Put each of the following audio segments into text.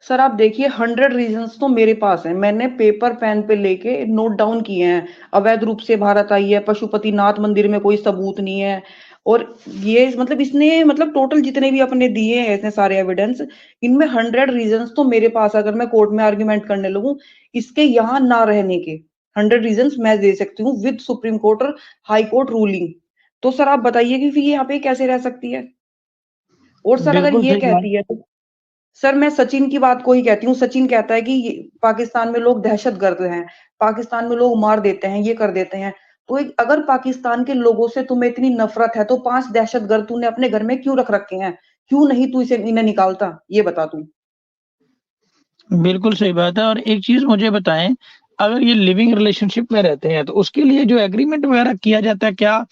Sir आप देखिए 100 reasons तो मेरे पास हैं, मैंने पेपर पेन पे लेके नोट डाउन किए हैं। अवैध रूप से भारत आई है, पशुपतिनाथ मंदिर में कोई सबूत नहीं है। और ये मतलब इसने मतलब टोटल जितने भी अपने दिए हैं इतने सारे एविडेंस, इनमें 100 रीजंस तो मेरे पास, अगर मैं कोर्ट में आर्ग्यूमेंट करने लगूं इसके यहाँ ना रहने के 100 रीजंस मैं दे सकती हूँ विद सुप्रीम कोर्ट और हाई कोर्ट रूलिंग। तो सर आप बताइए कि फिर ये यहाँ पे कैसे रह सकती है। और सर अगर बिल्कुल ये सही बात। कहती है तो सर मैं सचिन की बात को ही कहती हूँ। सचिन कहता है कि पाकिस्तान में लोग दहशतगर्द हैं, पाकिस्तान में लोग मार देते हैं, ये कर देते हैं। तो अगर पाकिस्तान के लोगों से तुम्हें इतनी नफरत है तो 5 दहशतगर्द तूने अपने घर में क्यों रख रखे हैं? क्यों नहीं तू इसे इन्हें निकालता, ये बता तू। बिल्कुल सही बात है। और एक चीज मुझे बताएं, अगर ये लिविंग रिलेशनशिप में रहते हैं तो उसके लिए जो एग्रीमेंट वगैरह किया जाता है, क्या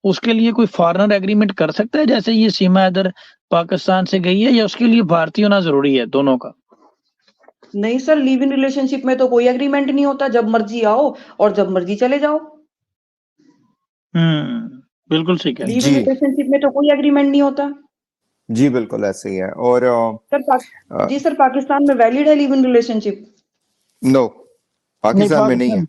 उसके लिए कोई फॉरेनर एग्रीमेंट कर सकता है? जैसे ये सीमा इधर पाकिस्तान से गई है, या उसके लिए भारतीय होना जरूरी है दोनों का? नहीं सर, लिव इन रिलेशनशिप में तो कोई एग्रीमेंट नहीं होता, जब मर्जी आओ और जब मर्जी चले जाओ। बिल्कुल सही कह रहे लिव हैं। इन जी रिलेशनशिप में तो कोई एग्रीमेंट नहीं होता। जी बिल्कुल ऐसे ही है। और सर अ, जी सर, पाकिस्तान में वैलिड है लिव इन रिलेशनशिप? नो, नहीं, पाकिस्तान में नहीं है।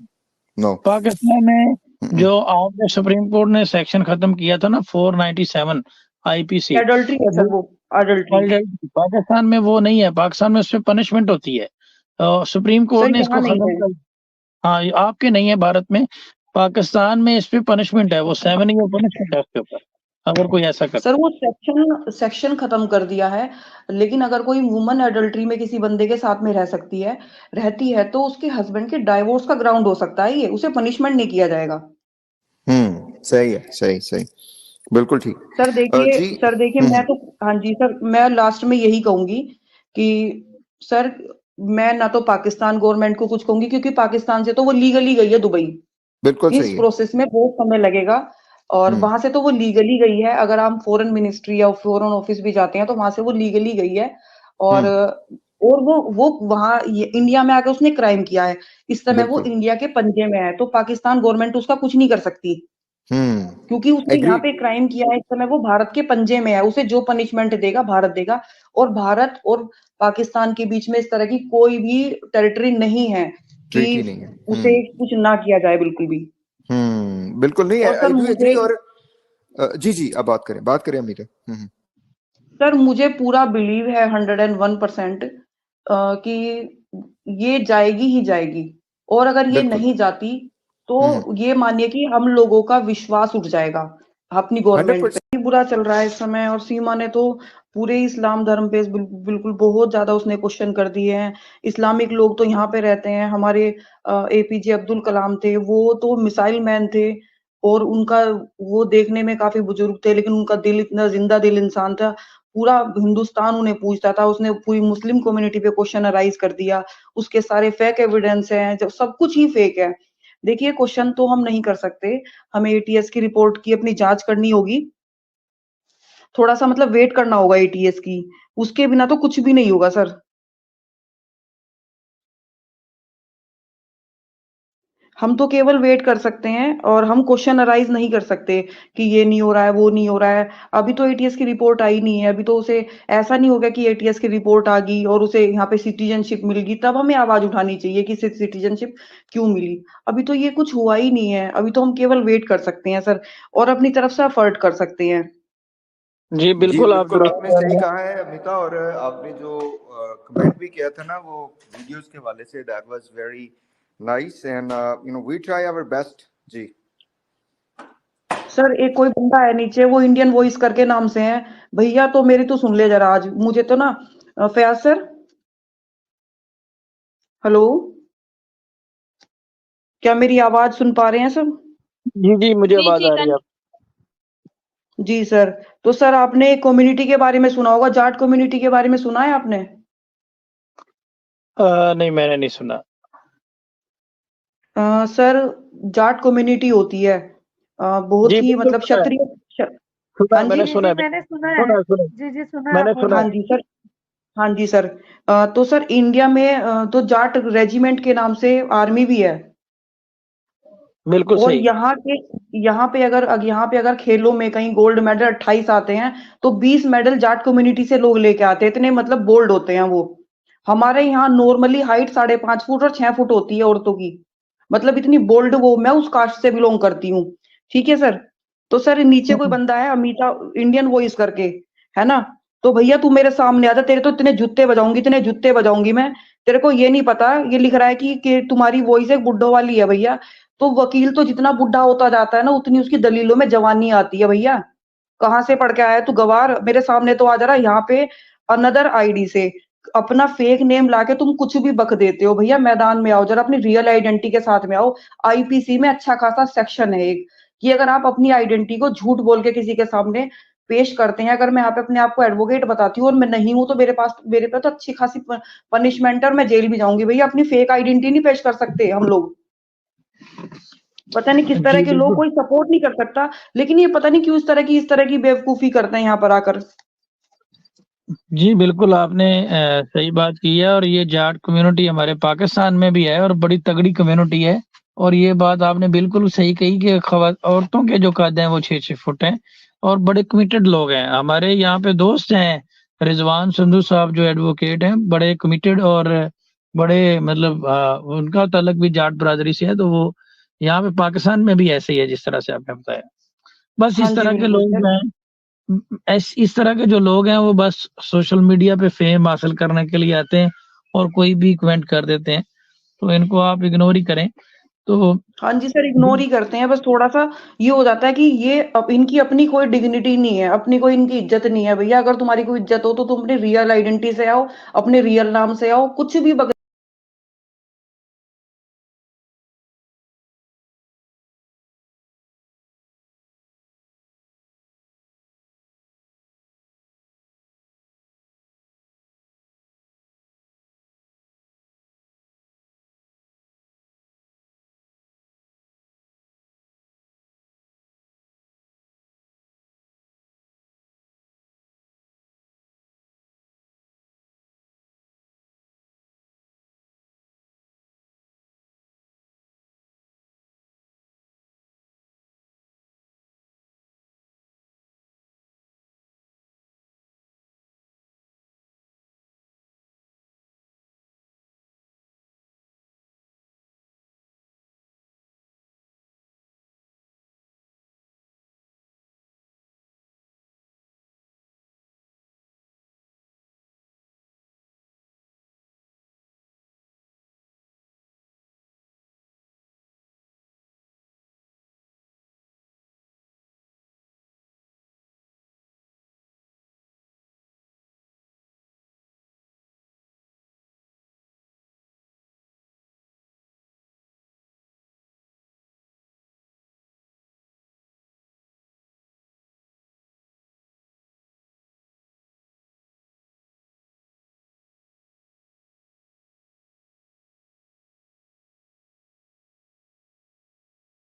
नो। पाकिस्तान में जो आपने सुप्रीम कोर्ट ने सेक्शन खत्म किया था ना, 497 आईपीसी, एडल्ट्री है सर वो वो, एडल्ट्री। पाकिस्तान में वो नहीं है। पाकिस्तान में उस पर पनिशमेंट होती है। सुप्रीम सर कोर्ट ने यहाँ इसको नहीं खत्म है। कर। हाँ, ये आपके नहीं है भारत में। पाकिस्तान में इस पे पनिशमेंट है, वो 7 ईयर पनिशमेंट है उसके ऊपर, अगर कोई ऐसा सर करता है। वो सेक्शन सेक्शन खत्म कर दिया है। लेकिन अगर कोई वुमन एडल्ट्री में किसी बंदे के साथ में रह सकती है, रहती है, तो उसके हस्बैंड के डाइवोर्स का ग्राउंड हो सकता है, ये उसे पनिशमेंट नहीं किया जाएगा। सही है, सही सही, बिल्कुल ठीक। जी। सर देखिए मैं तो, हाँ जी सर, मैं लास्ट में यही कहूंगी कि सर मैं ना तो पाकिस्तान गवर्नमेंट को कुछ कहूंगी, क्योंकि पाकिस्तान से तो वो लीगली गई है दुबई। बिल्कुल इस सही है। प्रोसेस में बहुत समय लगेगा, और हम्म वहां से तो वो लीगली गई है। अगर हम फॉरेन मिनिस्ट्री या फॉरेन ऑफिस भी जाते हैं तो वहां से वो लीगली गई है। और हम्म वो वहां इंडिया में आकर उसने क्राइम किया है। इस समय वो बिल्कुल। इंडिया के पंजे में है, तो पाकिस्तान गवर्नमेंट उसका कुछ नहीं कर सकती, क्योंकि उसने यहाँ एग्रीड। पे क्राइम किया है। इस समय वो भारत के पंजे में है, उसे जो पनिशमेंट देगा भारत देगा। और भारत और पाकिस्तान के बीच में इस तरह की कोई भी टेरिटरी नहीं है कि ट्रीटी नहीं है। उसे कुछ ना किया जाए, बिल्कुल भी। बिल्कुल नहीं है। और सर आई डू एग्री। मुझे और जी जी, अब बात करें अमीर। सर मुझे पूरा बिलीव है 101% कि ये जाएगी ही जाएगी। और अगर ये बिल्कुल। नहीं जाती हम्म तो ये मानिए कि हम लोगों का विश्वास उठ जाएगा अपनी गवर्नमेंट 100%। पे। बुरा चल रहा है इस समय, और सीमा ने तो पूरे इस्लाम धर्म पे बिल्कुल बहुत ज्यादा उसने क्वेश्चन कर दिए हैं। इस्लामिक लोग तो यहाँ पे रहते हैं, हमारे एपीजे अब्दुल कलाम थे, वो तो मिसाइल मैन थे। और उनका वो देखने में काफी बुजुर्ग थे, लेकिन उनका दिल इतना जिंदा दिल इंसान था। पूरा हिंदुस्तान उन्हें पूछता था, उसने पूरी मुस्लिम कम्युनिटी पे क्वेश्चन अराइज कर दिया। उसके सारे फेक एविडेंस हैं, जब सब कुछ ही फेक है। देखिए क्वेश्चन तो हम नहीं कर सकते, हमें एटीएस की रिपोर्ट की अपनी जांच करनी होगी। थोड़ा सा मतलब वेट करना होगा एटीएस की, उसके बिना तो कुछ भी नहीं होगा सर। हम तो केवल वेट कर सकते हैं, और हम क्वेश्चन अराइज नहीं कर सकते कि ये नहीं हो रहा है, वो नहीं हो रहा है। अभी तो एटीएस की रिपोर्ट आई नहीं है, अभी तो उसे ऐसा नहीं होगा कि एटीएस की रिपोर्ट आ गई और उसे यहाँ पे सिटीजनशिप मिल गई तब हमें आवाज उठानी चाहिए कि सिटीजनशिप क्यों मिली। अभी तो ये कुछ हुआ ही नहीं है, अभी तो हम केवल वेट कर सकते हैं सर, और अपनी तरफ से एफर्ट कर सकते हैं। जी जी बिल्कुल, आप बिल्कुल, दुरुस्त आपने कह सही रहे हैं। कहा है अमिता। और आपने जो कमेंट भी किया था ना वो वीडियोस के हवाले से, that was very nice. And we try our best. जी। सर एक कोई बंदा है नीचे, वो इंडियन वॉइस करके नाम से है, भैया तो मेरी तो सुन ले जरा आज, मुझे तो ना फयाज सर, हेलो, क्या मेरी आवाज सुन पा रहे हैं सर? जी जी, मुझे जी आवाज जी आ रही है आप। जी सर। तो सर आपने कम्युनिटी के बारे में सुना होगा, जाट कम्युनिटी के बारे में सुना है आपने? नहीं, मैंने नहीं सुना। सर जाट कम्युनिटी होती है, जी बहुत ही बिल्कुल मतलब सुना है। सुना हाँ है, जी। मैंने जी सुना जी है। मैंने सुना है। सुना है, सुना है। जी जी सुना है, आप मैंने सुना हाँ है। बोलिए। जी सर। हाँ जी सर। तो सर इंडिया में तो जाट रेजिमेंट के नाम से आर्मी भी है। बिल्कुल और सही। यहाँ पे अगर खेलों में कहीं गोल्ड मेडल 28 आते हैं, तो 20 मेडल जाट कम्युनिटी से लोग लेके आते हैं, इतने मतलब बोल्ड होते हैं वो। हमारे यहाँ नॉर्मली हाइट 5.5 फुट और 6 फुट होती है औरतों की। मतलब इतनी बोल्ड वो, मैं उस कास्ट से बिलोंग करती हूँ। ठीक है सर। तो सर नीचे कोई बंदा है अमिता इंडियन वॉइस करके, है ना? तो भैया तू मेरे सामने आजा, तेरे तो इतने जूते बजाऊंगी मैं। तेरे को ये नहीं पता, ये लिख रहा है कि तुम्हारी वॉइस एक बुड्ढों वाली है भैया। तो वकील तो जितना बुढ़ा होता जाता है ना, उतनी उसकी दलीलों में जवानी आती है भैया। कहाँ से पढ़ के आया तू गवार? मेरे सामने तो आ जा रहा यहाँ पे अनदर आईडी से अपना फेक नेम लाके तुम कुछ भी बक देते हो। भैया मैदान में आओ जरा, अपनी रियल आइडेंटिटी के साथ में आओ। आईपीसी में अच्छा खासा सेक्शन है एक, कि अगर आप अपनी आइडेंटिटी को झूठ बोल के किसी के सामने पेश करते हैं, अगर मैं यहाँ पे अपने आप को एडवोकेट बताती हूँ और मैं नहीं हूँ, तो मेरे पे तो अच्छी खासी पनिशमेंट है और मैं जेल भी जाऊंगी। भैया अपनी फेक आइडेंटिटी नहीं पेश कर सकते हम लोग। पता नहीं किस तरह जी के लोग, बिल्कुल। कोई सपोर्ट नहीं कर सकता, लेकिन ये पता नहीं क्यों इस तरह की बेवकूफी करते हैं यहाँ पर आकर। जी, बिल्कुल आपने सही बात की है और ये जाट कम्युनिटी हमारे पाकिस्तान में भी है और बड़ी तगड़ी कम्युनिटी है। और ये बात आपने बिल्कुल सही कही कि औरतों के जो कद हैं वो 6-6 फुट हैं और बड़े कमिटेड लोग हैं। हमारे यहाँ पे दोस्त हैं, रिजवान संधू साहब जो एडवोकेट हैं, बड़े कमिटेड और बड़े मतलब उनका ताल्लुक भी जाट बिरादरी से है, तो वो यहाँ पे पाकिस्तान में भी ऐसे ही है जिस तरह से आपने बताया। बस हाँ इस जी तरह के बिल्कुल लोग सर। हैं इस तरह के जो लोग हैं वो बस सोशल मीडिया पे फेम हासिल करने के लिए आते हैं और कोई भी कमेंट कर देते हैं, तो इनको आप इग्नोर ही करें। तो हाँ जी सर, इग्नोर ही करते हैं। बस थोड़ा-सा ये हो जाता है कि ये अब इनकी अपनी कोई डिग्निटी नहीं है, अपनी कोई इनकी इज़्ज़त नहीं है। भैया अगर तुम्हारी कोई इज़्ज़त हो तो तुम अपनी रियल आइडेंटिटी से आओ, अपने रियल नाम से आओ, कुछ भी बक